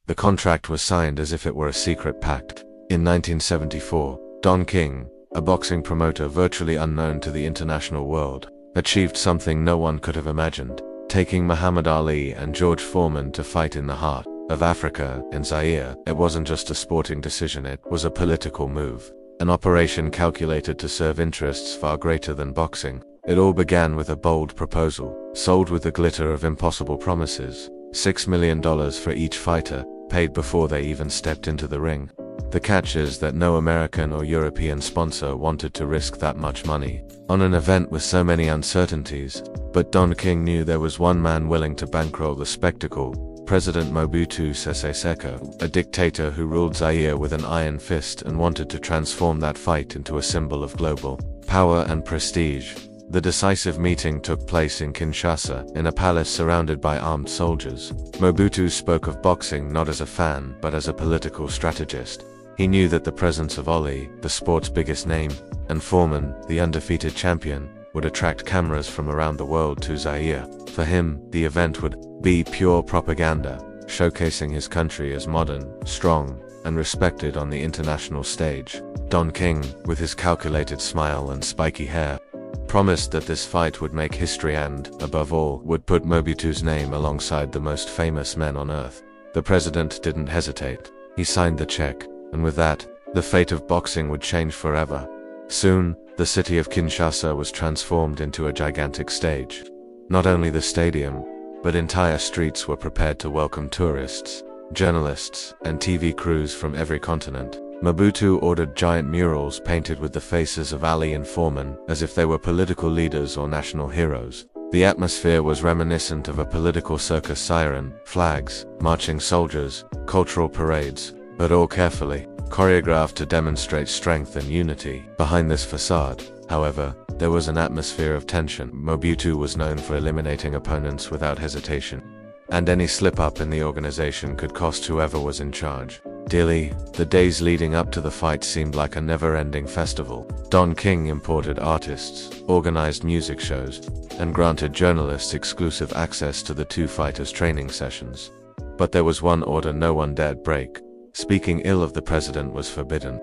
The contract was signed as if it were a secret pact. In 1974, Don King, a boxing promoter virtually unknown to the international world, achieved something no one could have imagined, taking Muhammad Ali and George Foreman to fight in the heart of Africa, in Zaire. It wasn't just a sporting decision, it was a political move, an operation calculated to serve interests far greater than boxing. It all began with a bold proposal, sold with the glitter of impossible promises: $6 million for each fighter, paid before they even stepped into the ring. The catch is that no American or European sponsor wanted to risk that much money on an event with so many uncertainties, but Don King knew there was one man willing to bankroll the spectacle: President Mobutu Sese Seko, a dictator who ruled Zaire with an iron fist and wanted to transform that fight into a symbol of global power and prestige. The decisive meeting took place in Kinshasa, in a palace surrounded by armed soldiers. Mobutu spoke of boxing not as a fan, but as a political strategist. He knew that the presence of Ali, the sport's biggest name, and Foreman, the undefeated champion, would attract cameras from around the world to Zaire. For him, the event would be pure propaganda, showcasing his country as modern, strong, and respected on the international stage. Don King, with his calculated smile and spiky hair, promised that this fight would make history and, above all, would put Mobutu's name alongside the most famous men on earth. The president didn't hesitate. He signed the check, and with that, the fate of boxing would change forever. Soon, the city of Kinshasa was transformed into a gigantic stage. Not only the stadium, but entire streets were prepared to welcome tourists, journalists, and TV crews from every continent. Mobutu ordered giant murals painted with the faces of Ali and Foreman, as if they were political leaders or national heroes. The atmosphere was reminiscent of a political circus: siren, flags, marching soldiers, cultural parades, but all carefully choreographed to demonstrate strength and unity. Behind this facade, however, there was an atmosphere of tension. Mobutu was known for eliminating opponents without hesitation, and any slip-up in the organization could cost whoever was in charge dearly. The days leading up to the fight seemed like a never-ending festival. Don King imported artists, organized music shows, and granted journalists exclusive access to the two fighters' training sessions. But there was one order no one dared break: speaking ill of the president was forbidden.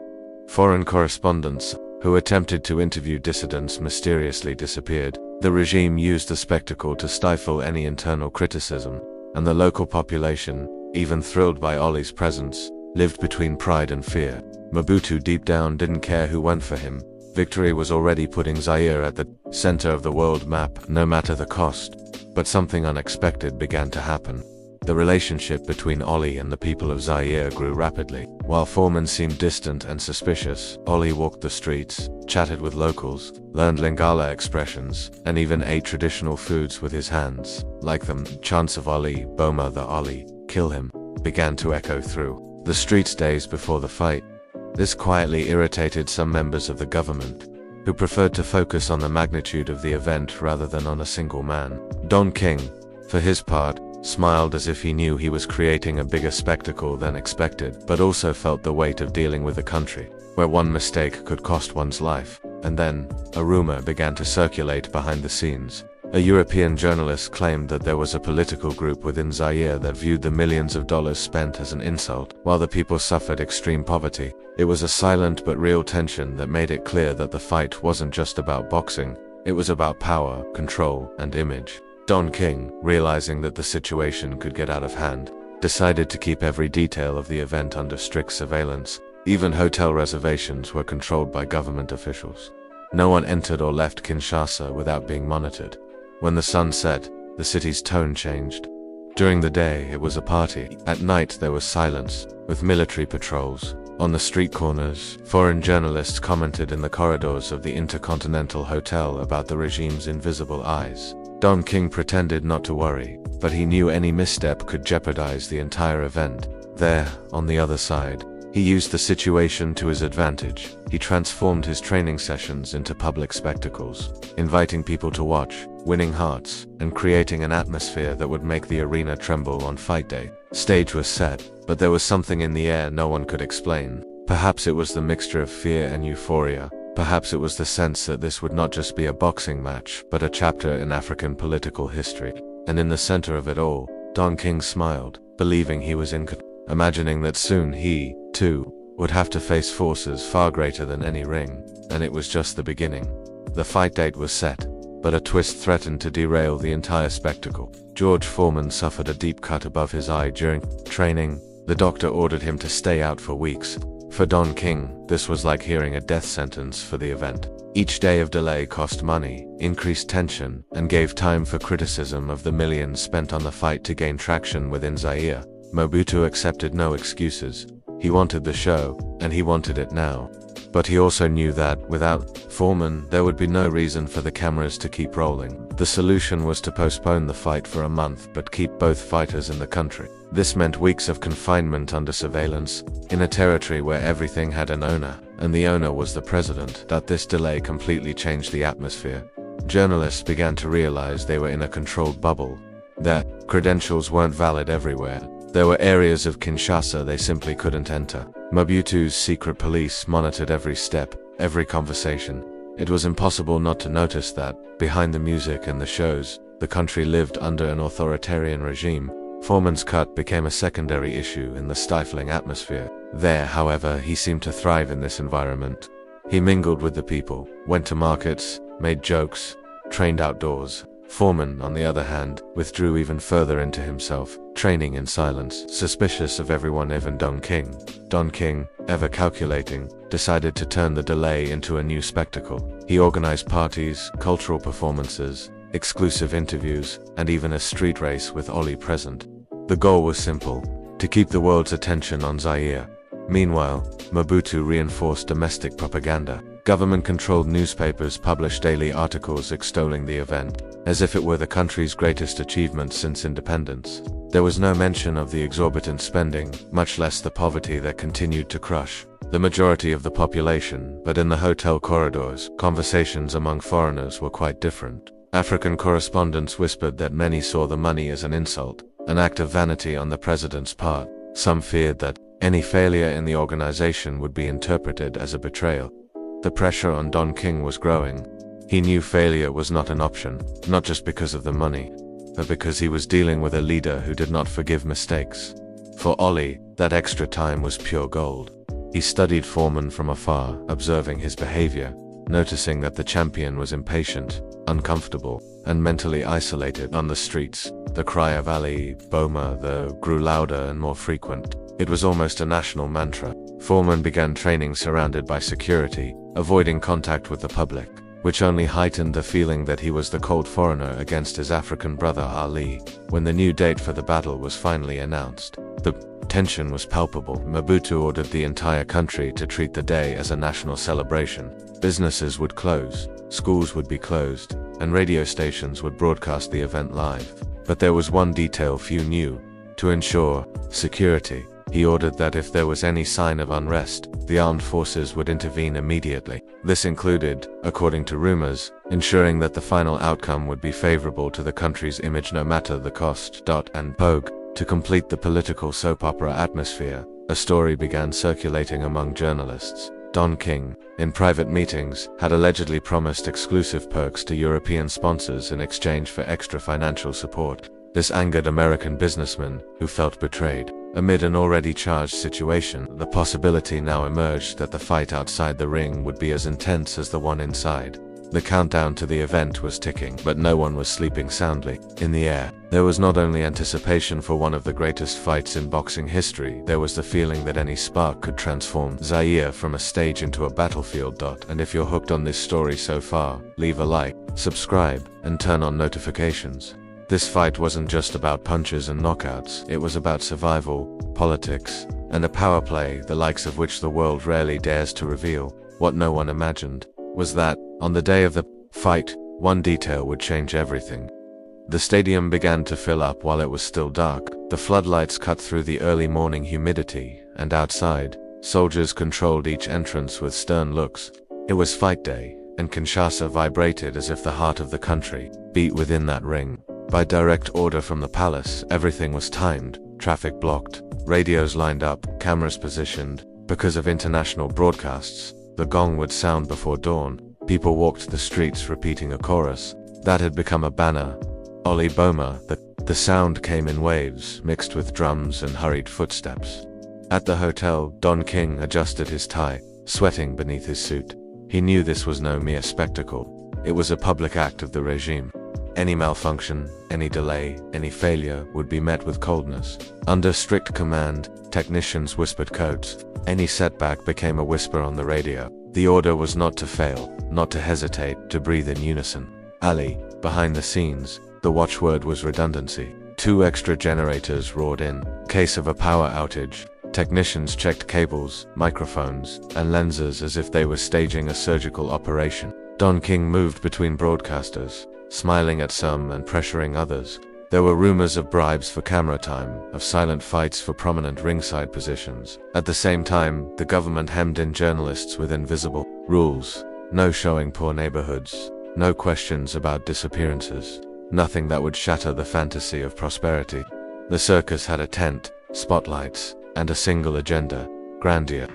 Foreign correspondents who attempted to interview dissidents mysteriously disappeared. The regime used the spectacle to stifle any internal criticism, and the local population, even thrilled by Ali's presence, lived between pride and fear. Mobutu deep down didn't care who went for him. Victory was already putting Zaire at the center of the world map, no matter the cost. But something unexpected began to happen. The relationship between Ali and the people of Zaire grew rapidly. While Foreman seemed distant and suspicious, Ali walked the streets, chatted with locals, learned Lingala expressions, and even ate traditional foods with his hands. Like them, chants of Ali, Boma the Ali, kill him, began to echo through the streets days before the fight. This quietly irritated some members of the government, who preferred to focus on the magnitude of the event rather than on a single man. Don King, for his part, smiled as if he knew he was creating a bigger spectacle than expected, but also felt the weight of dealing with a country where one mistake could cost one's life. And then, a rumor began to circulate behind the scenes. A European journalist claimed that there was a political group within Zaire that viewed the millions of dollars spent as an insult, while the people suffered extreme poverty. It was a silent but real tension that made it clear that the fight wasn't just about boxing, it was about power, control, and image. Don King, realizing that the situation could get out of hand, decided to keep every detail of the event under strict surveillance. Even hotel reservations were controlled by government officials. No one entered or left Kinshasa without being monitored. When the sun set, the city's tone changed. During the day, it was a party. At night, there was silence, with military patrols. On the street corners, foreign journalists commented in the corridors of the Intercontinental Hotel about the regime's invisible eyes. Don King pretended not to worry, but he knew any misstep could jeopardize the entire event. There, on the other side, he used the situation to his advantage. He transformed his training sessions into public spectacles, inviting people to watch, winning hearts, and creating an atmosphere that would make the arena tremble on fight day. Stage was set, but there was something in the air no one could explain. Perhaps it was the mixture of fear and euphoria. Perhaps it was the sense that this would not just be a boxing match, but a chapter in African political history. And in the center of it all, Don King smiled, believing he was in control. imagining that soon he, too, would have to face forces far greater than any ring, and it was just the beginning. The fight date was set, but a twist threatened to derail the entire spectacle. George Foreman suffered a deep cut above his eye during training. The doctor ordered him to stay out for weeks. For Don King, this was like hearing a death sentence for the event. Each day of delay cost money, increased tension, and gave time for criticism of the millions spent on the fight to gain traction within Zaire. Mobutu accepted no excuses. He wanted the show, and he wanted it now. But he also knew that, without Foreman, there would be no reason for the cameras to keep rolling. The solution was to postpone the fight for a month but keep both fighters in the country. This meant weeks of confinement under surveillance, in a territory where everything had an owner, and the owner was the president. This delay completely changed the atmosphere. Journalists began to realize they were in a controlled bubble. Their credentials weren't valid everywhere. There were areas of Kinshasa they simply couldn't enter. Mobutu's secret police monitored every step, every conversation. It was impossible not to notice that, behind the music and the shows, the country lived under an authoritarian regime. Foreman's cut became a secondary issue in the stifling atmosphere. There, however, he seemed to thrive in this environment. He mingled with the people, went to markets, made jokes, trained outdoors. Foreman, on the other hand, withdrew even further into himself, training in silence, suspicious of everyone, even Don King. Don King, ever calculating, decided to turn the delay into a new spectacle. He organized parties, cultural performances, exclusive interviews, and even a street race with Oli present. The goal was simple: to keep the world's attention on Zaire. Meanwhile, Mobutu reinforced domestic propaganda. Government-controlled newspapers published daily articles extolling the event, as if it were the country's greatest achievement since independence. There was no mention of the exorbitant spending, much less the poverty that continued to crush the majority of the population. But in the hotel corridors, conversations among foreigners were quite different. African correspondents whispered that many saw the money as an insult, an act of vanity on the president's part. Some feared that any failure in the organization would be interpreted as a betrayal. The pressure on Don King was growing. He knew failure was not an option, not just because of the money, but because he was dealing with a leader who did not forgive mistakes. For Oli, that extra time was pure gold. He studied Foreman from afar, observing his behavior, noticing that the champion was impatient, uncomfortable, and mentally isolated. On the streets, the cry of Ali, Boma, grew louder and more frequent. It was almost a national mantra. Foreman began training surrounded by security, avoiding contact with the public, which only heightened the feeling that he was the cold foreigner against his African brother Ali. When the new date for the battle was finally announced, the tension was palpable. Mobutu ordered the entire country to treat the day as a national celebration. Businesses would close, schools would be closed, and radio stations would broadcast the event live. But there was one detail few knew. To ensure security, he ordered that if there was any sign of unrest, the armed forces would intervene immediately. This included, according to rumors, ensuring that the final outcome would be favorable to the country's image no matter the cost. And Pogue, to complete the political soap opera atmosphere, a story began circulating among journalists. Don King, in private meetings, had allegedly promised exclusive perks to European sponsors in exchange for extra financial support. This angered American businessmen, who felt betrayed. Amid an already charged situation, the possibility now emerged that the fight outside the ring would be as intense as the one inside. The countdown to the event was ticking, but no one was sleeping soundly. In the air, there was not only anticipation for one of the greatest fights in boxing history, there was the feeling that any spark could transform Zaire from a stage into a battlefield. And if you're hooked on this story so far, leave a like, subscribe, and turn on notifications. This fight wasn't just about punches and knockouts, it was about survival, politics, and a power play the likes of which the world rarely dares to reveal. What no one imagined was that, on the day of the fight, one detail would change everything. The stadium began to fill up while it was still dark. The floodlights cut through the early morning humidity, and outside, soldiers controlled each entrance with stern looks. It was fight day, and Kinshasa vibrated as if the heart of the country beat within that ring. By direct order from the palace, everything was timed, traffic blocked, radios lined up, cameras positioned. Because of international broadcasts, the gong would sound before dawn. People walked the streets repeating a chorus that had become a banner. Oli Boma, the The sound came in waves, mixed with drums and hurried footsteps. At the hotel, Don King adjusted his tie, sweating beneath his suit. He knew this was no mere spectacle. It was a public act of the regime. Any malfunction, any delay, any failure would be met with coldness. Under strict command, technicians whispered codes. Any setback became a whisper on the radio. The order was not to fail, not to hesitate, to breathe in unison. Ali, behind the scenes, the watchword was redundancy. 2 extra generators roared in. Case of a power outage. Technicians checked cables, microphones, and lenses as if they were staging a surgical operation. Don King moved between broadcasters, smiling at some and pressuring others. There were rumors of bribes for camera time, of silent fights for prominent ringside positions. At the same time, the government hemmed in journalists with invisible rules. No showing poor neighborhoods, no questions about disappearances, nothing that would shatter the fantasy of prosperity. The circus had a tent, spotlights, and a single agenda: grandeur.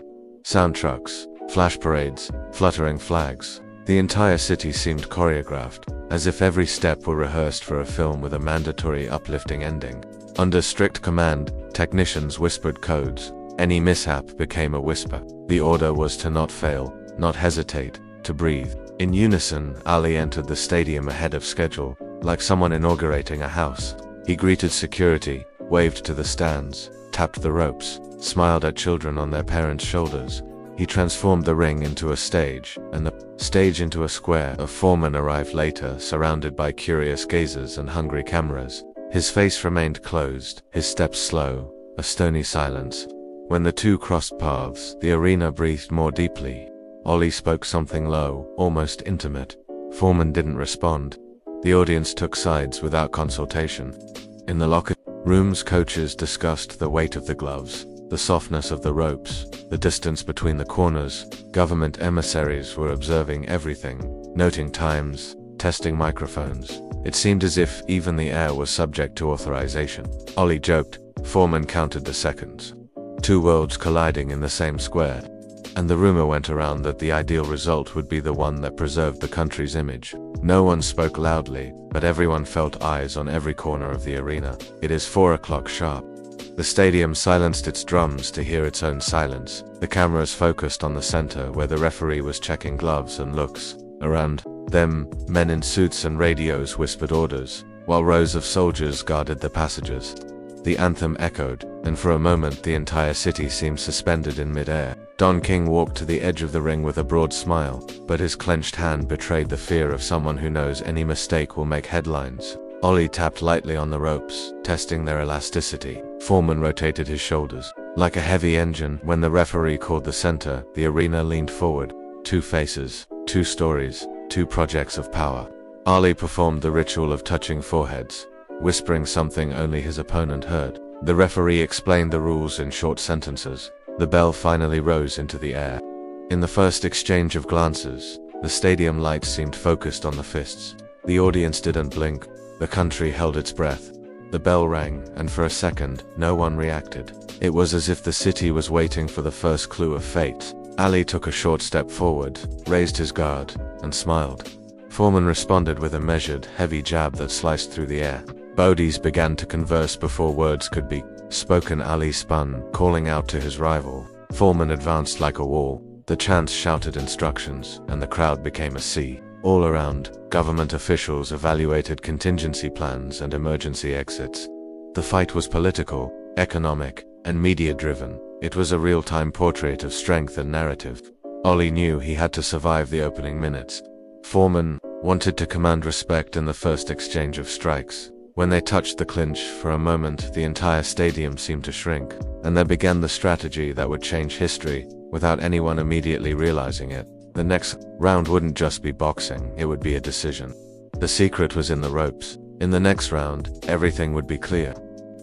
Sound trucks, flash parades, fluttering flags. The entire city seemed choreographed, as if every step were rehearsed for a film with a mandatory uplifting ending. Under strict command, technicians whispered codes. Any mishap became a whisper. The order was to not fail, not hesitate, to breathe. In unison, Ali entered the stadium ahead of schedule, like someone inaugurating a house. He greeted security, waved to the stands, tapped the ropes, smiled at children on their parents' shoulders. He transformed the ring into a stage, and the stage into a square. A foreman arrived later, surrounded by curious gazers and hungry cameras. His face remained closed, his steps slow, a stony silence. When the two crossed paths, the arena breathed more deeply. Ollie spoke something low, almost intimate. Foreman didn't respond. The audience took sides without consultation. In the locker rooms, coaches discussed the weight of the gloves, the softness of the ropes, the distance between the corners. Government emissaries were observing everything, noting times, testing microphones. It seemed as if even the air was subject to authorization. Ollie joked. Foreman counted the seconds. 2 worlds colliding in the same square. And the rumor went around that the ideal result would be the one that preserved the country's image. No one spoke loudly, but everyone felt eyes on every corner of the arena. It is 4 o'clock sharp. The stadium silenced its drums to hear its own silence. The cameras focused on the center where the referee was checking gloves and looks. Around them, men in suits and radios whispered orders, while rows of soldiers guarded the passages. The anthem echoed, and for a moment the entire city seemed suspended in mid-air. Don King walked to the edge of the ring with a broad smile, but his clenched hand betrayed the fear of someone who knows any mistake will make headlines. Ollie tapped lightly on the ropes, testing their elasticity. Foreman rotated his shoulders. Like a heavy engine, when the referee called the center, the arena leaned forward. 2 faces, 2 stories, 2 projects of power. Ali performed the ritual of touching foreheads, whispering something only his opponent heard. The referee explained the rules in short sentences. The bell finally rose into the air. In the first exchange of glances, the stadium lights seemed focused on the fists. The audience didn't blink. The country held its breath. The bell rang, and for a second, no one reacted. It was as if the city was waiting for the first clue of fate. Ali took a short step forward, raised his guard, and smiled. Foreman responded with a measured, heavy jab that sliced through the air. Bodies began to converse before words could be spoken. Ali spun, calling out to his rival. Foreman advanced like a wall. The chants shouted instructions, and the crowd became a sea. All around, government officials evaluated contingency plans and emergency exits. The fight was political, economic, and media-driven. It was a real-time portrait of strength and narrative. Ollie knew he had to survive the opening minutes. Foreman wanted to command respect in the first exchange of strikes. When they touched the clinch, for a moment the entire stadium seemed to shrink, and there began the strategy that would change history, without anyone immediately realizing it. The next round wouldn't just be boxing, it would be a decision. The secret was in the ropes. In the next round, everything would be clear.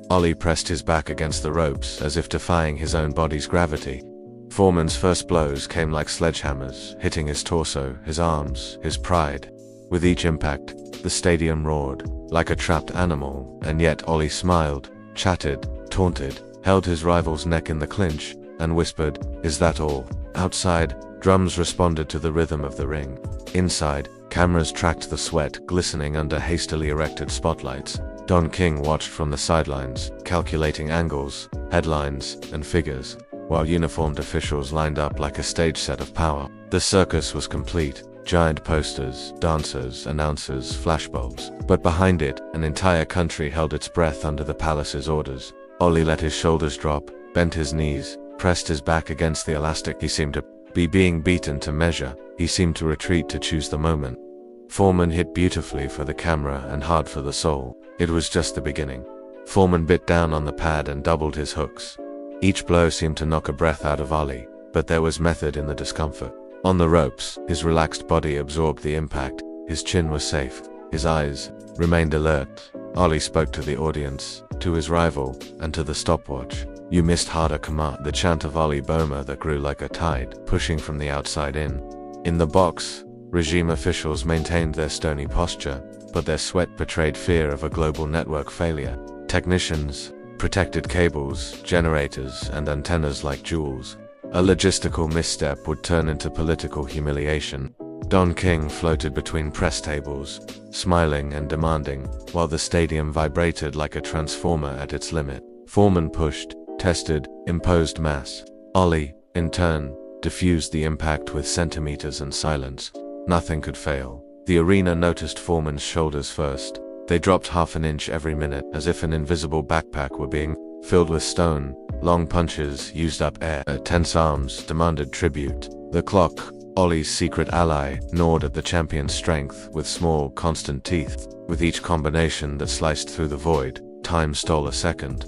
Ollie pressed his back against the ropes, as if defying his own body's gravity. Foreman's first blows came like sledgehammers, hitting his torso, his arms, his pride. With each impact, the stadium roared, like a trapped animal, and yet Ollie smiled, chatted, taunted, held his rival's neck in the clinch, and whispered, "Is that all?" Outside, drums responded to the rhythm of the ring. Inside, cameras tracked the sweat glistening under hastily erected spotlights. Don King watched from the sidelines, calculating angles, headlines, and figures, while uniformed officials lined up like a stage set of power. The circus was complete. Giant posters, dancers, announcers, flashbulbs. But behind it, an entire country held its breath under the palace's orders. Ollie let his shoulders drop, bent his knees, pressed his back against the elastic. He seemed to be being beaten to measure. He seemed to retreat to choose the moment. Foreman hit beautifully for the camera and hard for the soul. It was just the beginning. Foreman bit down on the pad and doubled his hooks. Each blow seemed to knock a breath out of Ollie, but there was method in the discomfort. On the ropes, his relaxed body absorbed the impact. His chin was safe. His eyes remained alert. Ollie spoke to the audience, to his rival, and to the stopwatch. "You missed harder command." The chant of Ollie Boma that grew like a tide, pushing from the outside in. In the box, regime officials maintained their stony posture, but their sweat betrayed fear of a global network failure. Technicians protected cables, generators, and antennas like jewels. A logistical misstep would turn into political humiliation. Don King floated between press tables, smiling and demanding, while the stadium vibrated like a transformer at its limit. Foreman pushed, tested, imposed mass. Ollie, in turn, diffused the impact with centimeters and silence. Nothing could fail. The arena noticed Foreman's shoulders first. They dropped half an inch every minute, as if an invisible backpack were being filled with stone. Long punches used up air. Tense arms demanded tribute. The clock, Ollie's secret ally, gnawed at the champion's strength with small, constant teeth. With each combination that sliced through the void, time stole a second.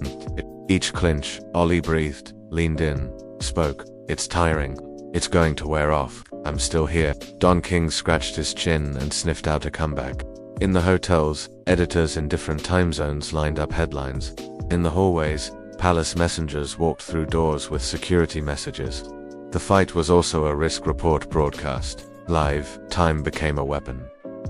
Each clinch, Ollie breathed, leaned in, spoke. "It's tiring. It's going to wear off. I'm still here." Don King scratched his chin and sniffed out a comeback. In the hotels, editors in different time zones lined up headlines. In the hallways, palace messengers walked through doors with security messages. The fight was also a risk report broadcast. Live, time became a weapon.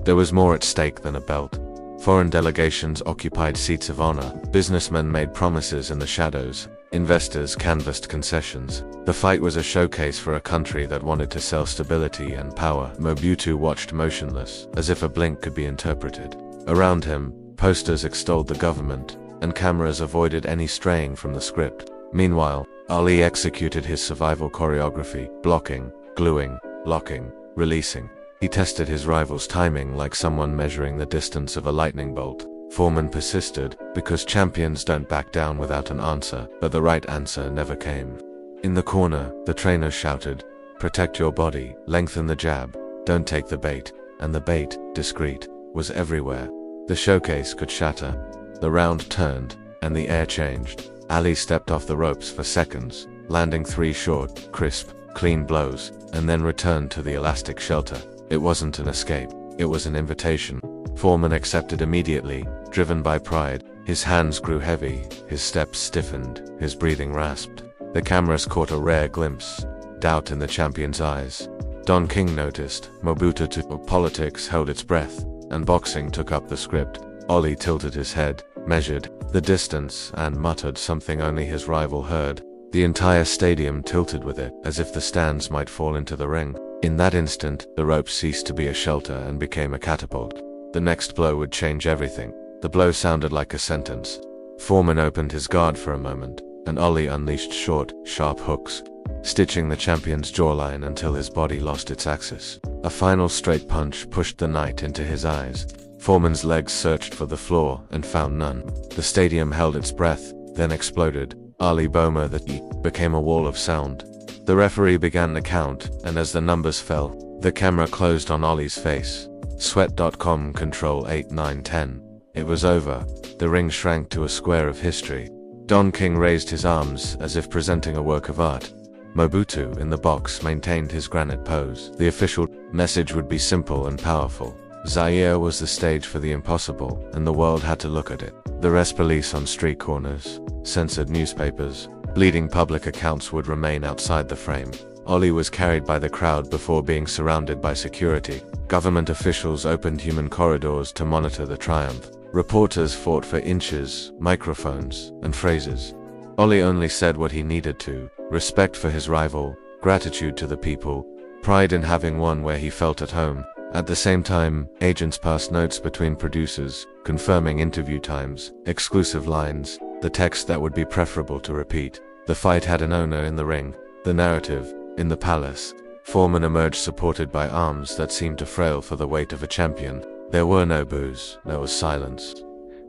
There was more at stake than a belt. Foreign delegations occupied seats of honor. Businessmen made promises in the shadows. Investors canvassed concessions. The fight was a showcase for a country that wanted to sell stability and power. Mobutu watched motionless, as if a blink could be interpreted. Around him, posters extolled the government, and cameras avoided any straying from the script. Meanwhile, Ali executed his survival choreography, blocking, gluing, locking, releasing. He tested his rival's timing like someone measuring the distance of a lightning bolt. Foreman persisted, because champions don't back down without an answer, but the right answer never came. In the corner, the trainer shouted, "Protect your body, lengthen the jab, don't take the bait," and the bait, discreet, was everywhere. The showcase could shatter. The round turned, and the air changed. Ali stepped off the ropes for seconds, landing 3 short, crisp, clean blows, and then returned to the elastic shelter. It wasn't an escape, it was an invitation. Foreman accepted immediately, driven by pride. His hands grew heavy, his steps stiffened, his breathing rasped. The cameras caught a rare glimpse, doubt in the champion's eyes. Don King noticed, Mobutu politics held its breath, and boxing took up the script. Ollie tilted his head, measured the distance, and muttered something only his rival heard. The entire stadium tilted with it, as if the stands might fall into the ring. In that instant, the rope ceased to be a shelter and became a catapult. The next blow would change everything. The blow sounded like a sentence. Foreman opened his guard for a moment, and Ollie unleashed short, sharp hooks, stitching the champion's jawline until his body lost its axis. A final straight punch pushed the night into his eyes. Foreman's legs searched for the floor and found none. The stadium held its breath, then exploded. Ali Boma that became a wall of sound. The referee began the count, and as the numbers fell, the camera closed on Ollie's face. Sweat.com Control 8 9 10. It was over. The ring shrank to a square of history. Don King raised his arms as if presenting a work of art. Mobutu, in the box, maintained his granite pose. The official message would be simple and powerful. Zaire was the stage for the impossible, and the world had to look at it. The rest police on street corners, censored newspapers, bleeding public accounts would remain outside the frame. Ollie was carried by the crowd before being surrounded by security. Government officials opened human corridors to monitor the triumph. Reporters fought for inches, microphones, and phrases. Ollie only said what he needed to: respect for his rival, gratitude to the people, pride in having won where he felt at home. At the same time, agents passed notes between producers, confirming interview times, exclusive lines, the text that would be preferable to repeat. The fight had an owner in the ring, the narrative, in the palace. Foreman emerged supported by arms that seemed too frail for the weight of a champion. There were no boos, there was silence.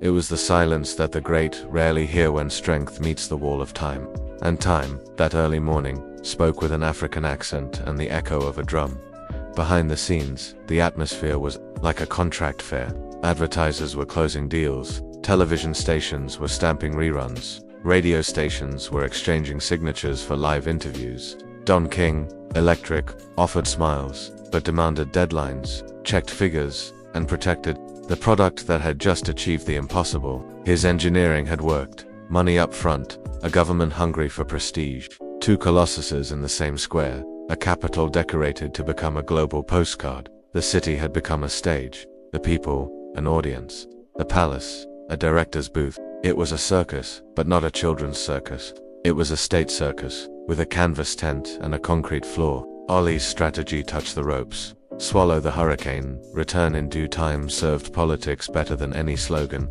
It was the silence that the great rarely hear when strength meets the wall of time. And time, that early morning, spoke with an African accent and the echo of a drum. Behind the scenes, the atmosphere was like a contract fair. Advertisers were closing deals, television stations were stamping reruns, radio stations were exchanging signatures for live interviews. Don King, electric, offered smiles, but demanded deadlines, checked figures, and protected the product that had just achieved the impossible. His engineering had worked, money up front, a government hungry for prestige, two colossuses in the same square, a capital decorated to become a global postcard. The city had become a stage, the people, an audience, the palace, a director's booth. It was a circus, but not a children's circus. It was a state circus, with a canvas tent and a concrete floor. Ollie's strategy touched the ropes. Swallow the hurricane, return in due time served politics better than any slogan.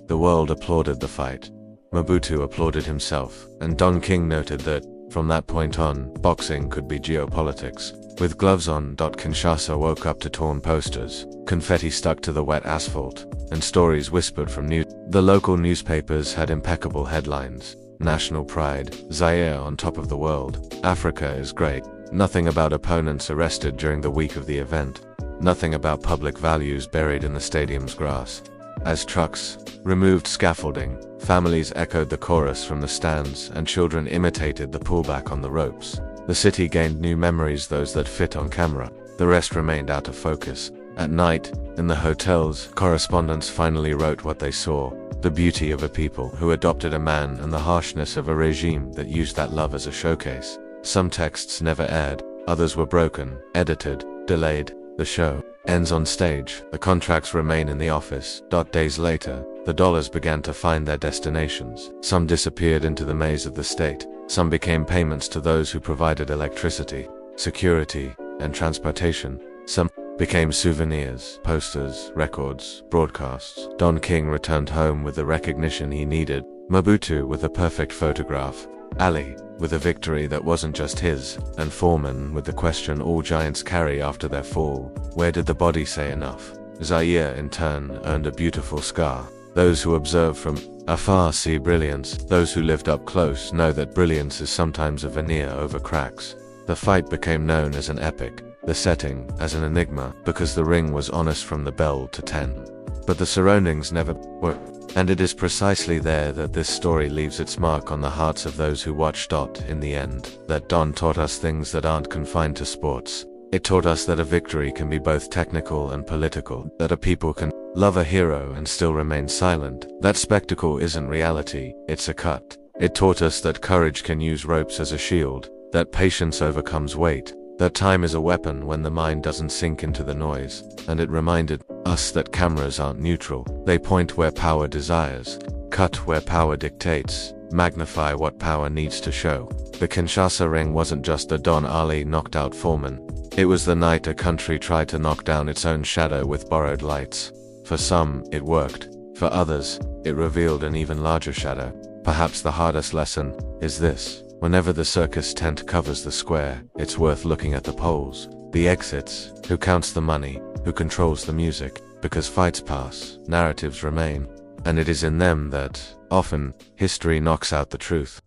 The world applauded the fight. Mobutu applauded himself, and Don King noted that, from that point on, boxing could be geopolitics. With gloves on, Kinshasa woke up to torn posters, confetti stuck to the wet asphalt, and stories whispered from the local newspapers had impeccable headlines. National pride, Zaire on top of the world, Africa is great. Nothing about opponents arrested during the week of the event. Nothing about public values buried in the stadium's grass. As trucks removed scaffolding, families echoed the chorus from the stands and children imitated the pullback on the ropes. The city gained new memories, those that fit on camera. The rest remained out of focus. At night, in the hotels, correspondents finally wrote what they saw. The beauty of a people who adopted a man and the harshness of a regime that used that love as a showcase. Some texts never aired, others were broken, edited, delayed. The show ends on stage, the contracts remain in the office. Days later, the dollars began to find their destinations. Some disappeared into the maze of the state, some became payments to those who provided electricity, security, and transportation. Some became souvenirs, posters, records, broadcasts. Don King returned home with the recognition he needed, Mobutu with a perfect photograph, Ali with a victory that wasn't just his, and Foreman with the question all giants carry after their fall: where did the body say enough? Zaire in turn earned a beautiful scar. Those who observe from afar see brilliance, those who lived up close know that brilliance is sometimes a veneer over cracks. The fight became known as an epic, the setting as an enigma, because the ring was honest from the bell to 10. But the surroundings never were. And it is precisely there that this story leaves its mark on the hearts of those who watched. In the end, that Don taught us things that aren't confined to sports. It taught us that a victory can be both technical and political, that a people can love a hero and still remain silent, that spectacle isn't reality, it's a cut. It taught us that courage can use ropes as a shield, that patience overcomes weight, that time is a weapon when the mind doesn't sink into the noise, and it reminded us that cameras aren't neutral. They point where power desires, cut where power dictates, magnify what power needs to show. The Kinshasa ring wasn't just the Don Ali knocked out Foreman. It was the night a country tried to knock down its own shadow with borrowed lights. For some, it worked. For others, it revealed an even larger shadow. Perhaps the hardest lesson is this: whenever the circus tent covers the square, it's worth looking at the poles, the exits, who counts the money, who controls the music, because fights pass, narratives remain, and it is in them that, often, history knocks out the truth.